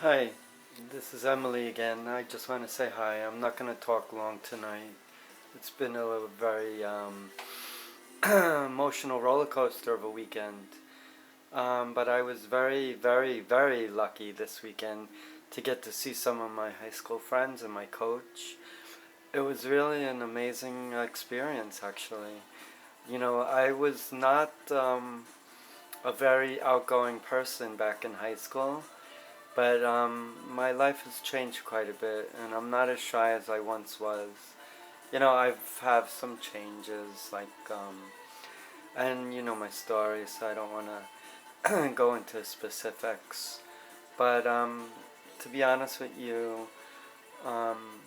Hi, this is Emily again. I just want to say hi. I'm not going to talk long tonight. It's been a very emotional roller coaster of a weekend. But I was very, very, very lucky this weekend to get to see some of my high school friends and my coach. It was really an amazing experience, actually. I was not a very outgoing person back in high school. But my life has changed quite a bit, and I'm not as shy as I once was. I've had some changes, and you know my story, so I don't want to go into specifics. But to be honest with you, um,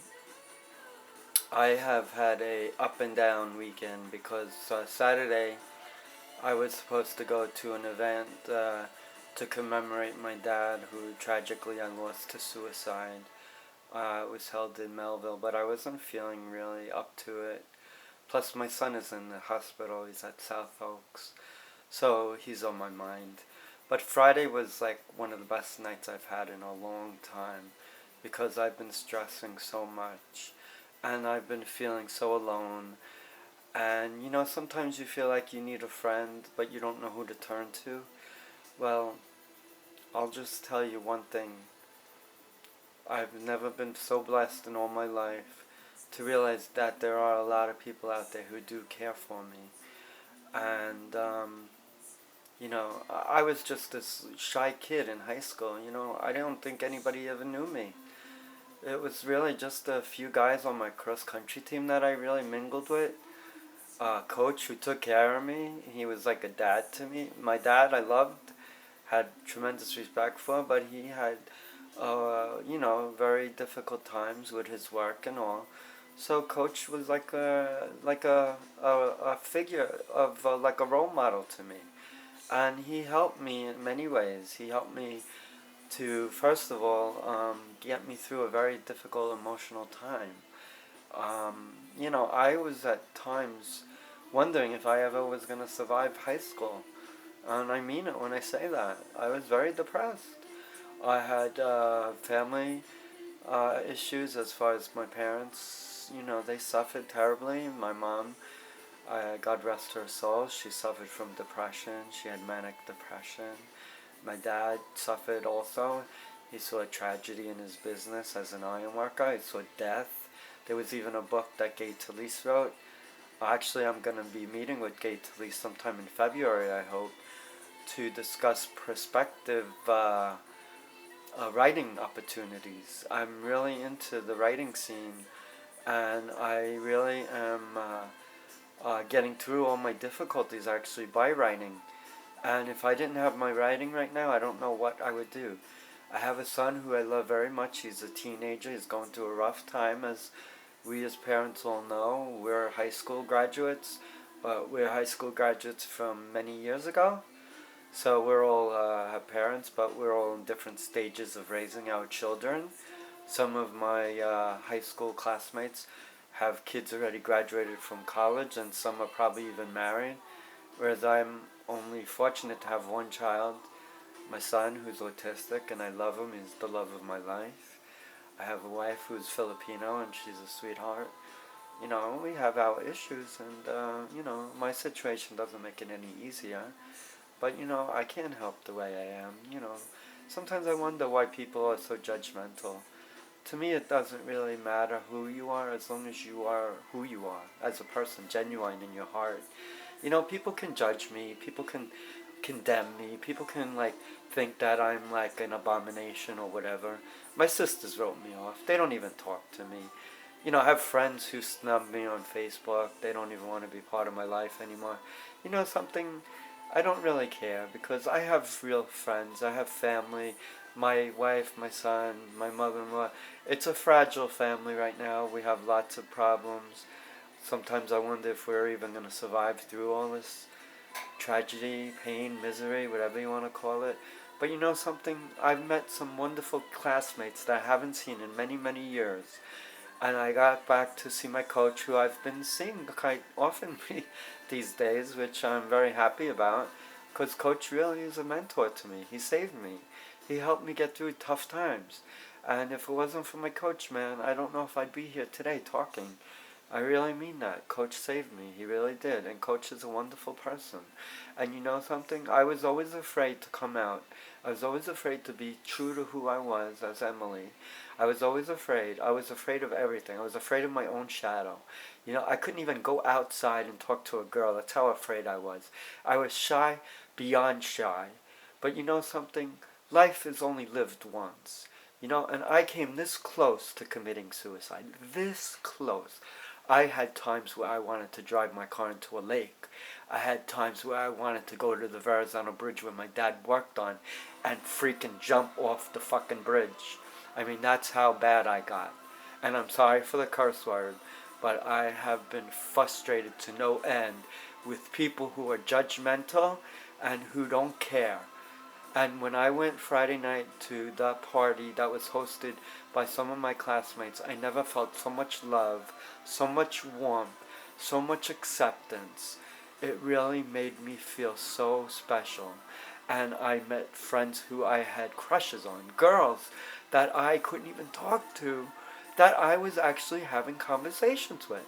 I have had a up and down weekend because Saturday I was supposed to go to an event to commemorate my dad, who tragically I lost to suicide. It was held in Melville, but I wasn't feeling really up to it. Plus, my son is in the hospital. He's at South Oaks, so he's on my mind. But Friday was like one of the best nights I've had in a long time because I've been stressing so much and I've been feeling so alone. And sometimes you feel like you need a friend, but you don't know who to turn to. Well, I'll just tell you one thing. I've never been so blessed in all my life to realize that there are a lot of people out there who do care for me. And, I was just this shy kid in high school. I don't think anybody ever knew me. It was really just a few guys on my cross country team that I really mingled with. Coach who took care of me, he was like a dad to me. My dad I loved, had tremendous respect for, but he had very difficult times with his work and all. So coach was like a figure of like a role model to me, and he helped me in many ways. He helped me to first of all get me through a very difficult emotional time. I was at times wondering if I ever was going to survive high school, and I mean it when I say that. I was very depressed. I had family issues as far as my parents. They suffered terribly. My mom, God rest her soul, she suffered from depression. She had manic depression. My dad suffered also. He saw a tragedy in his business as an iron worker. He saw death. There was even a book that Gay Talese wrote. Actually, I'm going to be meeting with Gay Talese sometime in February, I hope, to discuss prospective writing opportunities. I'm really into the writing scene, and I really am getting through all my difficulties actually by writing. And if I didn't have my writing right now, I don't know what I would do. I have a son who I love very much. He's a teenager. He's going through a rough time, as we as parents all know. We're high school graduates, but we're high school graduates from many years ago. So we're all have parents, but we're all in different stages of raising our children. Some of my high school classmates have kids already graduated from college, and some are probably even married. Whereas I'm only fortunate to have one child, my son, who's autistic, and I love him. He's the love of my life. I have a wife who's Filipino, and she's a sweetheart. We have our issues, and my situation doesn't make it any easier. But I can't help the way I am. Sometimes I wonder why people are so judgmental. To me, it doesn't really matter who you are as long as you are who you are as a person, genuine in your heart. People can judge me, people can condemn me, people can think that I'm like an abomination or whatever. My sisters wrote me off. They don't even talk to me. I have friends who snub me on Facebook. They don't even want to be part of my life anymore. Something, I don't really care because I have real friends. I have family. My wife, my son, my mother-in-law. It's a fragile family right now. We have lots of problems. Sometimes I wonder if we're even going to survive through all this tragedy, pain, misery, whatever you want to call it. But something? I've met some wonderful classmates that I haven't seen in many, many years. And I got back to see my coach, who I've been seeing quite often these days, which I'm very happy about. because Coach really is a mentor to me. He saved me. He helped me get through tough times. And if it wasn't for my coach, man, I don't know if I'd be here today talking. I really mean that. Coach saved me. He really did. And Coach is a wonderful person. And you know something? I was always afraid to come out. I was always afraid to be true to who I was as Emily. I was always afraid. I was afraid of everything. I was afraid of my own shadow. You know, I couldn't even go outside and talk to a girl. That's how afraid I was. I was shy, beyond shy. But you know something? Life is only lived once. You know, and I came this close to committing suicide. This close. I had times where I wanted to drive my car into a lake. I had times where I wanted to go to the Verrazano Bridge where my dad worked on and freaking jump off the fucking bridge. I mean, that's how bad I got. And I'm sorry for the curse word, but I have been frustrated to no end with people who are judgmental and who don't care. And when I went Friday night to the party that was hosted by some of my classmates, I never felt so much love, so much warmth, so much acceptance. It really made me feel so special. And I met friends who I had crushes on, girls that I couldn't even talk to, that I was actually having conversations with.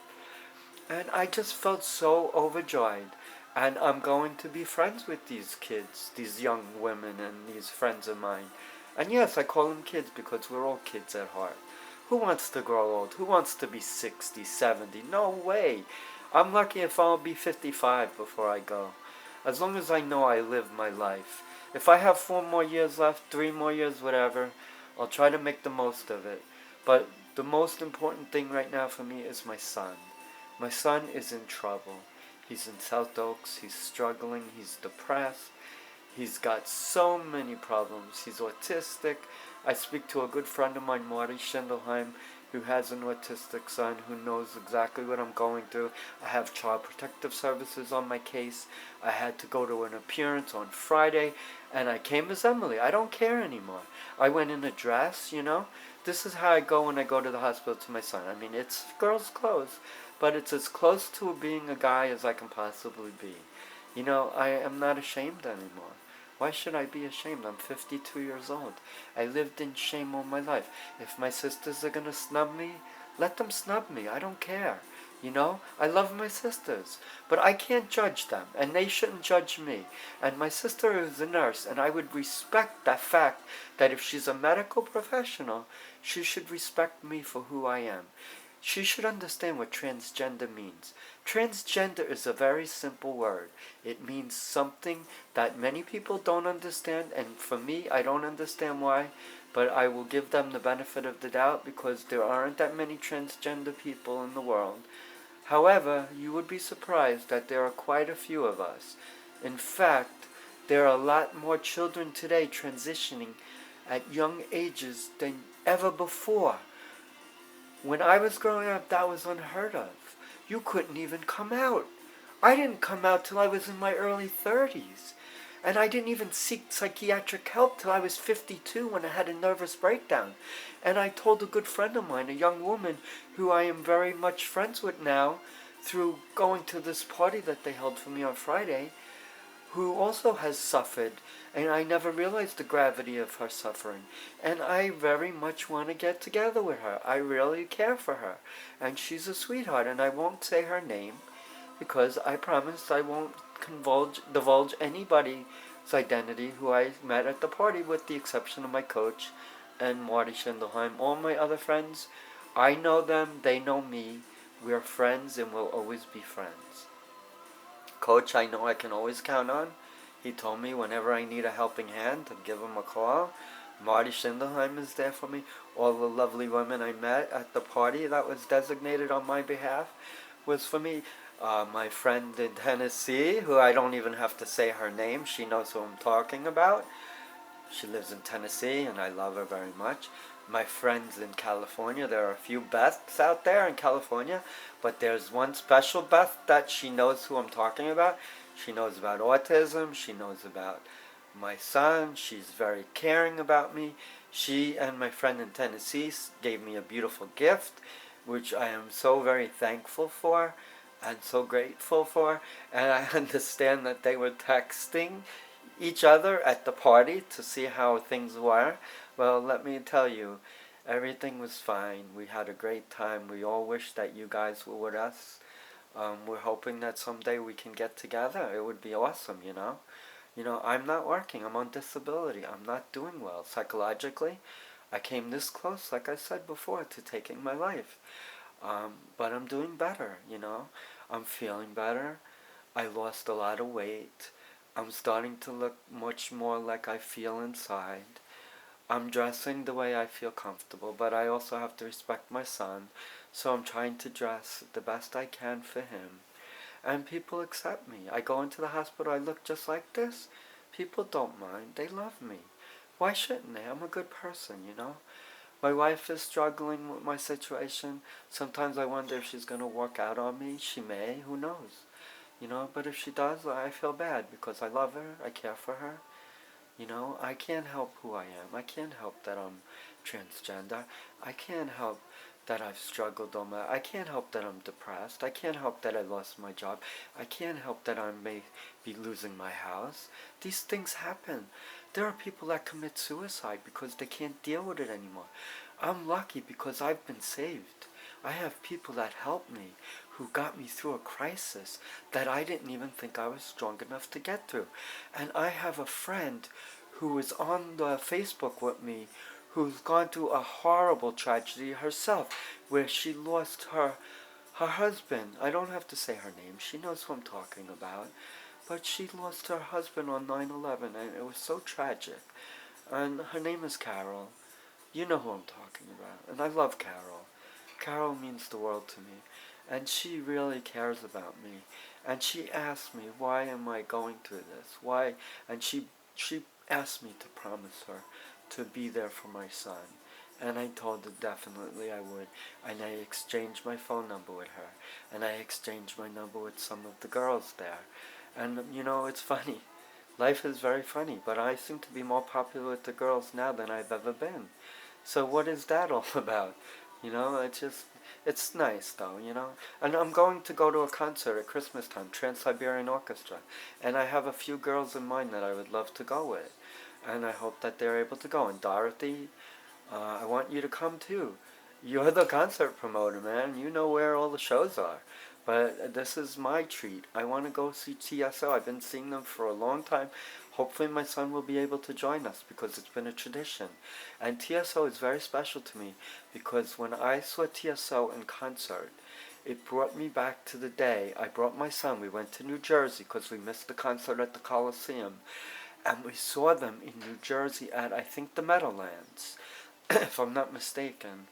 And I just felt so overjoyed. And I'm going to be friends with these kids, these young women and these friends of mine. And yes, I call them kids because we're all kids at heart. Who wants to grow old? Who wants to be 60, 70? No way. I'm lucky if I'll be 55 before I go. As long as I know I live my life. If I have 4 more years left, 3 more years, whatever, I'll try to make the most of it. But the most important thing right now for me is my son. My son is in trouble. He's in South Oaks, he's struggling, he's depressed, he's got so many problems, he's autistic. I speak to a good friend of mine, Marty Schindelheim, who has an autistic son who knows exactly what I'm going through. I have Child Protective Services on my case. I had to go to an appearance on Friday, and I came as Emily. I don't care anymore. I went in a dress, you know. This is how I go when I go to the hospital to my son. I mean, it's girls' clothes, but it's as close to being a guy as I can possibly be. You know, I am not ashamed anymore. Why should I be ashamed? I'm 52 years old. I lived in shame all my life. If my sisters are going to snub me, let them snub me. I don't care. You know, I love my sisters, but I can't judge them, and they shouldn't judge me. And my sister is a nurse, and I would respect that fact that if she's a medical professional, she should respect me for who I am. She should understand what transgender means. Transgender is a very simple word. It means something that many people don't understand, and for me, I don't understand why, but I will give them the benefit of the doubt because there aren't that many transgender people in the world. However, you would be surprised that there are quite a few of us. In fact, there are a lot more children today transitioning at young ages than ever before. When I was growing up, that was unheard of. You couldn't even come out. I didn't come out till I was in my early 30s. And I didn't even seek psychiatric help till I was 52 when I had a nervous breakdown. And I told a good friend of mine, a young woman who I am very much friends with now, through going to this party that they held for me on Friday, who also has suffered, and I never realized the gravity of her suffering. And I very much want to get together with her. I really care for her. And she's a sweetheart, and I won't say her name, because I promised I won't divulge anybody's identity who I met at the party, with the exception of my coach and Marty Schindelheim. All my other friends, I know them, they know me. We're friends and we'll always be friends. Coach, I know I can always count on. He told me whenever I need a helping hand to give him a call. Marty Schindelheim is there for me. All the lovely women I met at the party that was designated on my behalf was for me. My friend in Tennessee, who I don't even have to say her name, she knows who I'm talking about. She lives in Tennessee, and I love her very much. My friends in California, there are a few Beths out there in California, but there's one special Beth that she knows who I'm talking about. She knows about autism. She knows about my son. She's very caring about me. She and my friend in Tennessee gave me a beautiful gift, which I am so very thankful for. and so grateful for. And I understand that they were texting each other at the party to see how things were. Well, let me tell you, everything was fine. We had a great time. We all wish that you guys were with us. We're hoping that someday we can get together. It would be awesome, you know. You know, I'm not working. I'm on disability. I'm not doing well psychologically. I came this close, like I said before, to taking my life. But I'm doing better, you know. I'm feeling better. I lost a lot of weight. I'm starting to look much more like I feel inside. I'm dressing the way I feel comfortable, but I also have to respect my son. So I'm trying to dress the best I can for him. And people accept me. I go into the hospital, I look just like this. People don't mind. They love me. Why shouldn't they? I'm a good person, you know? My wife is struggling with my situation. Sometimes I wonder if she's going to walk out on me. She may. Who knows? You know, but if she does, I feel bad because I love her. I care for her. You know, I can't help who I am. I can't help that I'm transgender. I can't help that I've struggled on my... I can't help that I'm depressed. I can't help that I lost my job. I can't help that I may be losing my house. These things happen. There are people that commit suicide because they can't deal with it anymore. I'm lucky because I've been saved. I have people that helped me, who got me through a crisis that I didn't even think I was strong enough to get through. And I have a friend who was on the Facebook with me who's gone through a horrible tragedy herself, where she lost her husband. I don't have to say her name. She knows who I'm talking about. But she lost her husband on 9/11, and it was so tragic. And her name is Carol. You know who I'm talking about. And I love Carol. Carol means the world to me. And she really cares about me. And she asked me, why am I going through this? Why? And she asked me to promise her to be there for my son. And I told her definitely I would. And I exchanged my phone number with her. And I exchanged my number with some of the girls there. And, you know, it's funny. Life is very funny. But I seem to be more popular with the girls now than I've ever been. So what is that all about? You know, it's nice though, you know. And I'm going to go to a concert at Christmas time, Trans-Siberian Orchestra. And I have a few girls in mind that I would love to go with. And I hope that they're able to go. And Dorothy, I want you to come too. You're the concert promoter, man. You know where all the shows are. But this is my treat. I want to go see TSO. I've been seeing them for a long time. Hopefully my son will be able to join us because it's been a tradition. And TSO is very special to me because when I saw TSO in concert, it brought me back to the day. I brought my son. We went to New Jersey because we missed the concert at the Coliseum. And we saw them in New Jersey at, I think, the Meadowlands, if I'm not mistaken.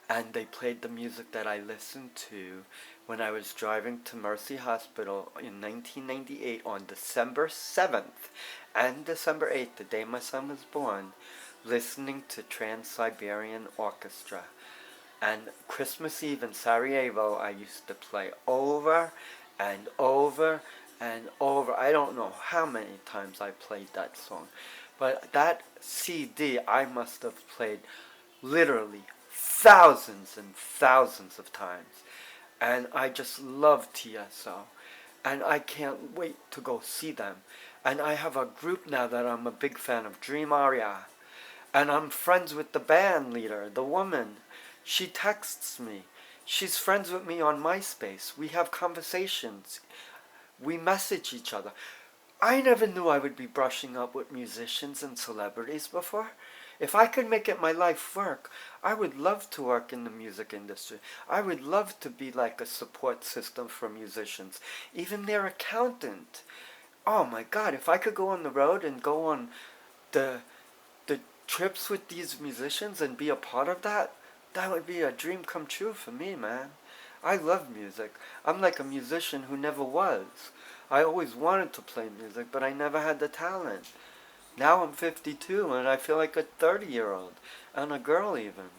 And they played the music that I listened to when I was driving to Mercy Hospital in 1998 on December 7th and December 8th, the day my son was born, listening to Trans-Siberian Orchestra. And Christmas Eve in Sarajevo, I used to play over and over and over. I don't know how many times I played that song. But that CD I must have played literally thousands and thousands of times. And I just love TSO. And I can't wait to go see them. And I have a group now that I'm a big fan of, Dream Aria. And I'm friends with the band leader, the woman. She texts me. She's friends with me on MySpace. We have conversations. We message each other. I never knew I would be brushing up with musicians and celebrities before. If I could make it my life work, I would love to work in the music industry. I would love to be like a support system for musicians, even their accountant. Oh my God, if I could go on the road and go on the trips with these musicians and be a part of that, that would be a dream come true for me, man. I love music. I'm like a musician who never was. I always wanted to play music, but I never had the talent. Now I'm 52 and I feel like a 30-year-old and a girl even.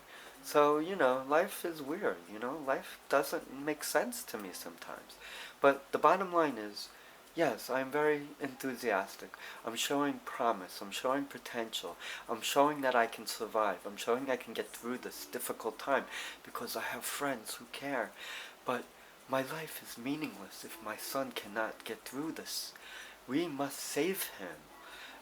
So, you know, life is weird, you know. Life doesn't make sense to me sometimes. But the bottom line is, yes, I'm very enthusiastic. I'm showing promise. I'm showing potential. I'm showing that I can survive. I'm showing I can get through this difficult time because I have friends who care. But My life is meaningless if my son cannot get through this. We must save him.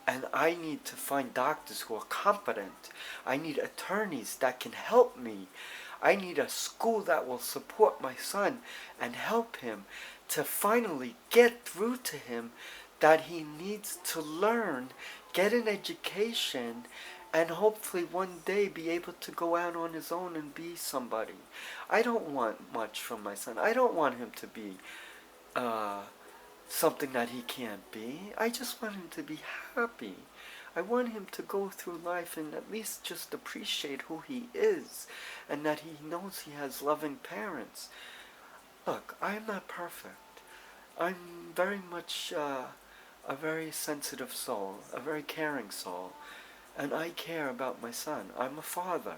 And I need to find doctors who are competent. I need attorneys that can help me. I need a school that will support my son and help him to finally get through to him that he needs to learn, get an education, and hopefully one day be able to go out on his own and be somebody. I don't want much from my son. I don't want him to be something that he can't be. I just want him to be happy. I want him to go through life and at least just appreciate who he is and that he knows he has loving parents. Look, I am not perfect. I'm very much a very sensitive soul, a very caring soul, and I care about my son. I'm a father.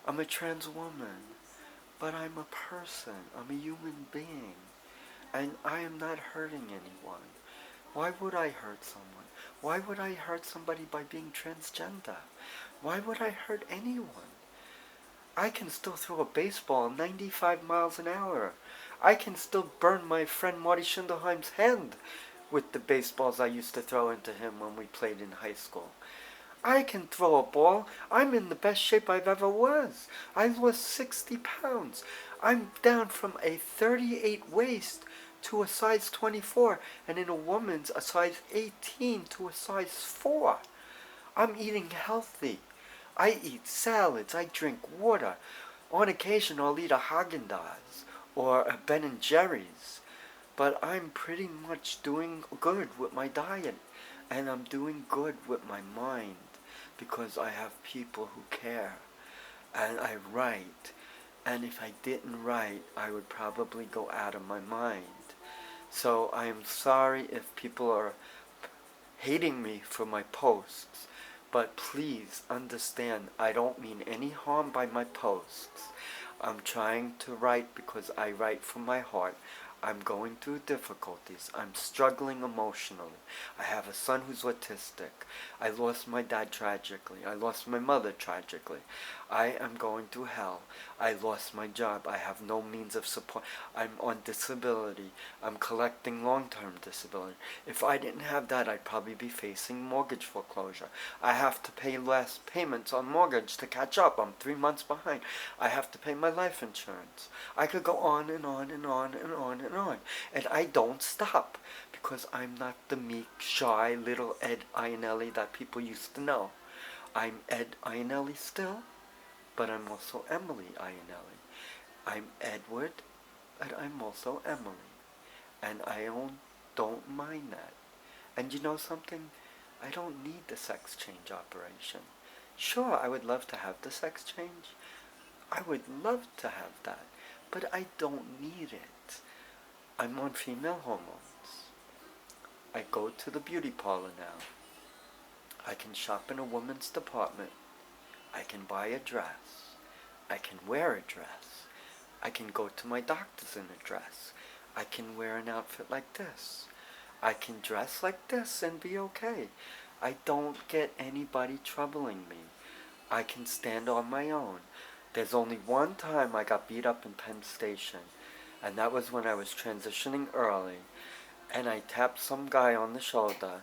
I'm a trans woman, but I'm a person. I'm a human being, and I am not hurting anyone. Why would I hurt someone? Why would I hurt somebody by being transgender? Why would I hurt anyone? I can still throw a baseball 95 miles an hour. I can still burn my friend Marty Schindelheim's hand with the baseballs I used to throw into him when we played in high school. I can throw a ball. I'm in the best shape I've ever was. I lost 60 pounds. I'm down from a 38 waist to a size 24, and in a woman's a size 18 to a size 4. I'm eating healthy. I eat salads. I drink water. On occasion I'll eat a Haagen-Dazs or a Ben & Jerry's. But I'm pretty much doing good with my diet. And I'm doing good with my mind because I have people who care. And I write. And if I didn't write, I would probably go out of my mind. So I am sorry if people are hating me for my posts. But please understand, I don't mean any harm by my posts. I'm trying to write because I write from my heart. I'm going through difficulties. I'm struggling emotionally. I have a son who's autistic. I lost my dad tragically. I lost my mother tragically. I am going through hell. I lost my job. I have no means of support. I'm on disability. I'm collecting long-term disability. If I didn't have that, I'd probably be facing mortgage foreclosure. I have to pay less payments on mortgage to catch up. I'm 3 months behind. I have to pay my life insurance. I could go on and on and on and on and on. And I don't stop because I'm not the meek, shy little Ed Ionelli that people used to know. I'm Ed Ionelli still, but I'm also Emily Ionelli. I'm Edward, and I'm also Emily. And I don't mind that. And you know something? I don't need the sex change operation. Sure, I would love to have the sex change. I would love to have that, but I don't need it. I'm on female hormones. I go to the beauty parlor now. I can shop in a woman's department. I can buy a dress. I can wear a dress. I can go to my doctor's in a dress. I can wear an outfit like this. I can dress like this and be okay. I don't get anybody troubling me. I can stand on my own. There's only one time I got beat up in Penn Station, and that was when I was transitioning early, and I tapped some guy on the shoulder,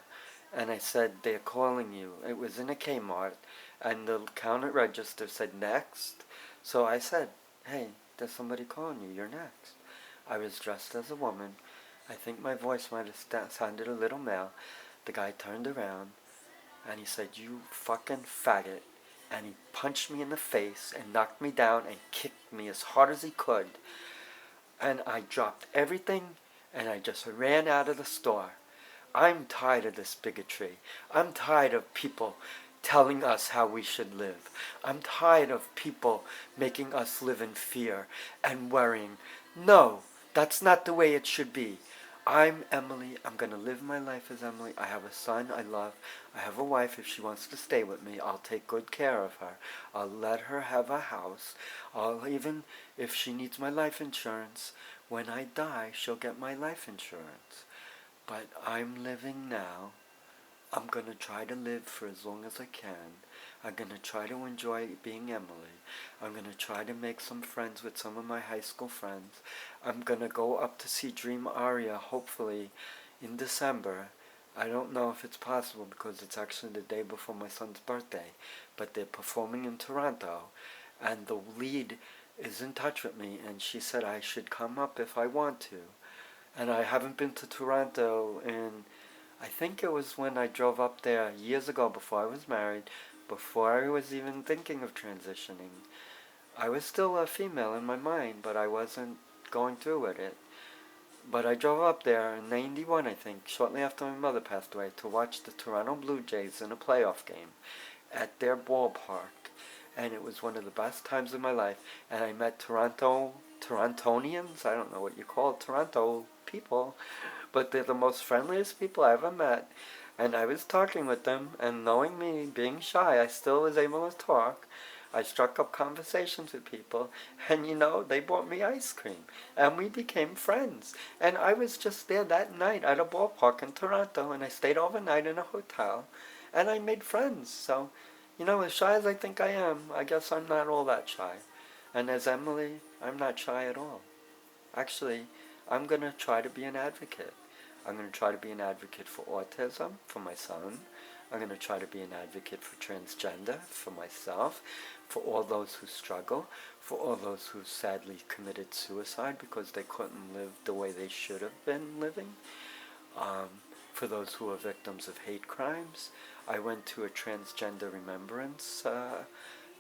and I said, "They're calling you." It was in a Kmart, and the counter register said, "Next." So I said, "Hey, there's somebody calling you. You're next." I was dressed as a woman. I think my voice might have sounded a little male. The guy turned around, and he said, "You fucking faggot." And he punched me in the face and knocked me down and kicked me as hard as he could. And I dropped everything and I just ran out of the store. I'm tired of this bigotry. I'm tired of people telling us how we should live. I'm tired of people making us live in fear and worrying. No, that's not the way it should be. I'm Emily. I'm going to live my life as Emily. I have a son I love. I have a wife. If she wants to stay with me, I'll take good care of her. I'll let her have a house. Even if she needs my life insurance, when I die, she'll get my life insurance. But I'm living now. I'm going to try to live for as long as I can. I'm going to try to enjoy being Emily. I'm going to try to make some friends with some of my high school friends. I'm going to go up to see Dream Aria, hopefully, in December. I don't know if it's possible because it's actually the day before my son's birthday, but they're performing in Toronto, and the lead is in touch with me, and she said I should come up if I want to. And I haven't been to Toronto in, I think it was when I drove up there years ago before I was married, before I was even thinking of transitioning. I was still a female in my mind, but I wasn't going through with it. But I drove up there in '91, I think, shortly after my mother passed away, to watch the Toronto Blue Jays in a playoff game at their ballpark. And it was one of the best times of my life. And I met Torontonians, I don't know what you call it, Toronto people, but they're the most friendliest people I ever met. And I was talking with them, and knowing me, being shy, I still was able to talk. I struck up conversations with people, and they bought me ice cream, and we became friends. And I was just there that night at a ballpark in Toronto, and I stayed overnight in a hotel, and I made friends. So, as shy as I think I am, I guess I'm not all that shy. And as Emily, I'm not shy at all. Actually, I'm going to try to be an advocate. I'm going to try to be an advocate for autism, for my son. I'm going to try to be an advocate for transgender, for myself, for all those who struggle, for all those who sadly committed suicide because they couldn't live the way they should have been living, for those who are victims of hate crimes. I went to a transgender remembrance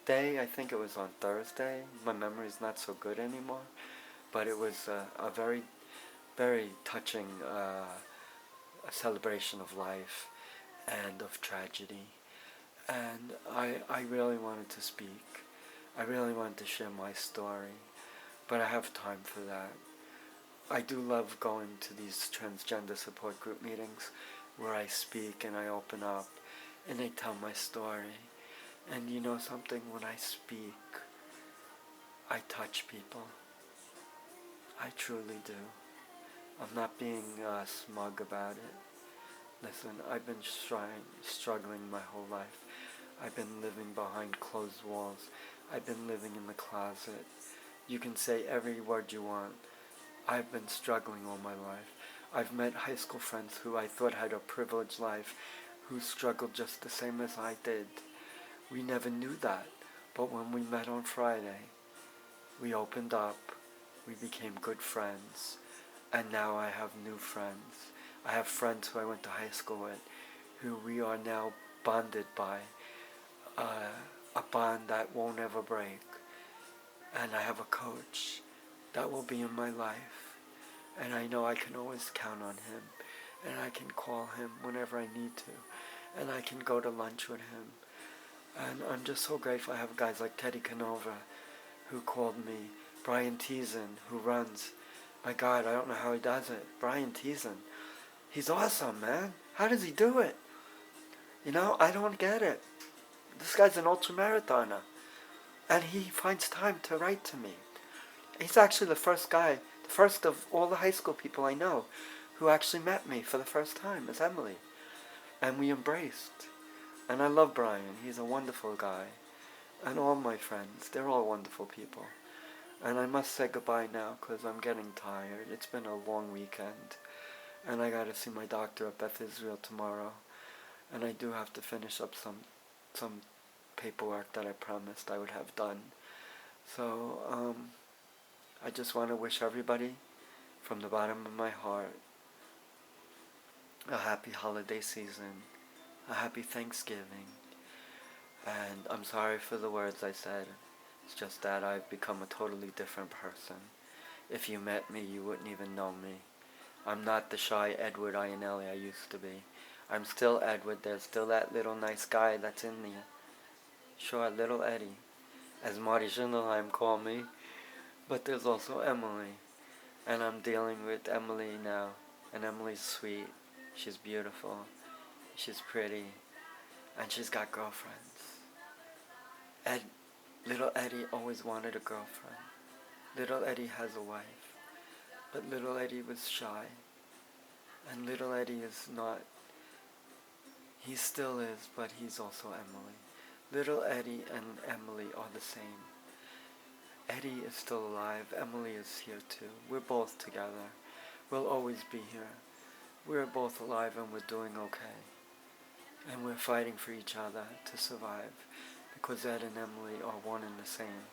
day. I think it was on Thursday. My memory's not so good anymore. But it was a very, very touching a celebration of life and of tragedy. And I really wanted to speak. I really wanted to share my story. But I have time for that. I do love going to these transgender support group meetings where I speak and I open up and I tell my story. And you know something? When I speak, I touch people. I truly do. I'm not being smug about it. Listen, I've been struggling my whole life. I've been living behind closed walls. I've been living in the closet. You can say every word you want. I've been struggling all my life. I've met high school friends who I thought had a privileged life, who struggled just the same as I did. We never knew that, but when we met on Friday, we opened up, we became good friends, and now I have new friends. I have friends who I went to high school with, who we are now bonded by a bond that won't ever break. And I have a coach that will be in my life, and I know I can always count on him, and I can call him whenever I need to, and I can go to lunch with him. And I'm just so grateful I have guys like Teddy Canova, who called me, Brian Teason, who runs. My God, I don't know how he does it. Brian Teason. He's awesome, man. How does he do it? I don't get it. This guy's an ultramarathoner. And he finds time to write to me. He's actually the first of all the high school people I know, who actually met me for the first time as Emily. And we embraced. And I love Brian. He's a wonderful guy. And all my friends, they're all wonderful people. And I must say goodbye now because I'm getting tired. It's been a long weekend. And I got to see my doctor at Beth Israel tomorrow. And I do have to finish up some paperwork that I promised I would have done. So I just want to wish everybody from the bottom of my heart a happy holiday season, a happy Thanksgiving. And I'm sorry for the words I said. It's just that I've become a totally different person. If you met me, you wouldn't even know me. I'm not the shy Edward Ionelli I used to be. I'm still Edward. There's still that little nice guy that's in me. Sure, little Eddie, as Marty Schindelheim called me. But there's also Emily. And I'm dealing with Emily now. And Emily's sweet. She's beautiful. She's pretty. And she's got girlfriends. Little Eddie always wanted a girlfriend. Little Eddie has a wife. But little Eddie was shy. And little Eddie is not... He still is, but he's also Emily. Little Eddie and Emily are the same. Eddie is still alive. Emily is here too. We're both together. We'll always be here. We're both alive and we're doing okay. And we're fighting for each other to survive, because Ed and Emily are one and the same.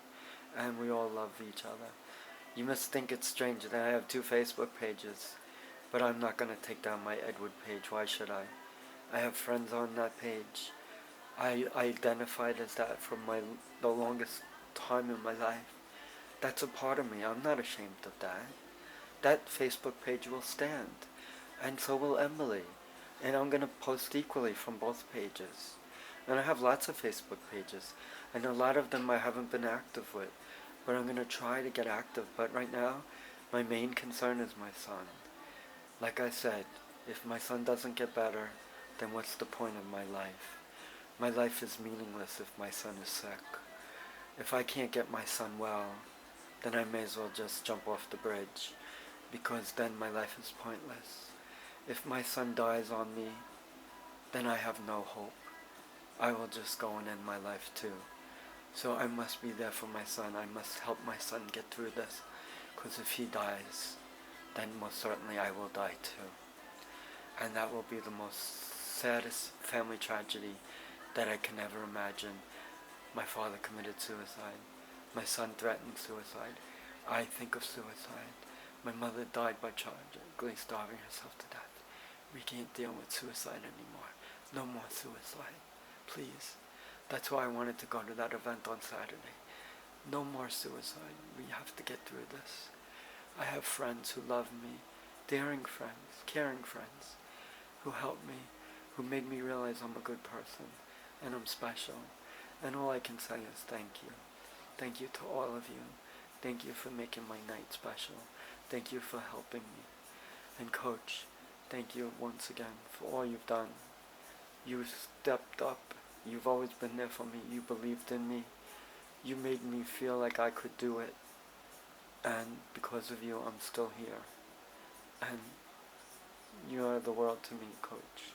And we all love each other. You must think it's strange that I have 2 Facebook pages, but I'm not going to take down my Edward page. Why should I? I have friends on that page. I identified as that for the longest time in my life. That's a part of me. I'm not ashamed of that. That Facebook page will stand. And so will Emily. And I'm going to post equally from both pages. And I have lots of Facebook pages. And a lot of them I haven't been active with. But I'm going to try to get active. But right now, my main concern is my son. Like I said, if my son doesn't get better, then what's the point of my life? My life is meaningless if my son is sick. If I can't get my son well, then I may as well just jump off the bridge, because then my life is pointless. If my son dies on me, then I have no hope. I will just go and end my life too. So I must be there for my son. I must help my son get through this, because if he dies, then most certainly I will die too. And that will be the most saddest family tragedy that I can ever imagine. My father committed suicide. My son threatened suicide. I think of suicide. My mother died by tragically starving herself to death. We can't deal with suicide anymore. No more suicide. Please. That's why I wanted to go to that event on Saturday. No more suicide. We have to get through this. I have friends who love me, daring friends, caring friends, who help me, who made me realize I'm a good person, and I'm special. And all I can say is thank you. Thank you to all of you. Thank you for making my night special. Thank you for helping me. And Coach, thank you once again for all you've done. You stepped up. You've always been there for me. You believed in me. You made me feel like I could do it. And because of you, I'm still here. And you are the world to me, Coach.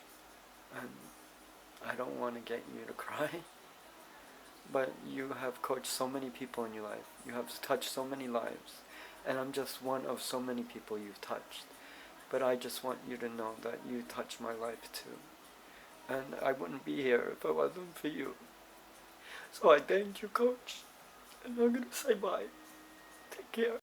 And I don't want to get you to cry. But you have coached so many people in your life. You have touched so many lives. And I'm just one of so many people you've touched. But I just want you to know that you touched my life too. And I wouldn't be here if it wasn't for you. So I thank you, Coach. And I'm going to say bye. Take care.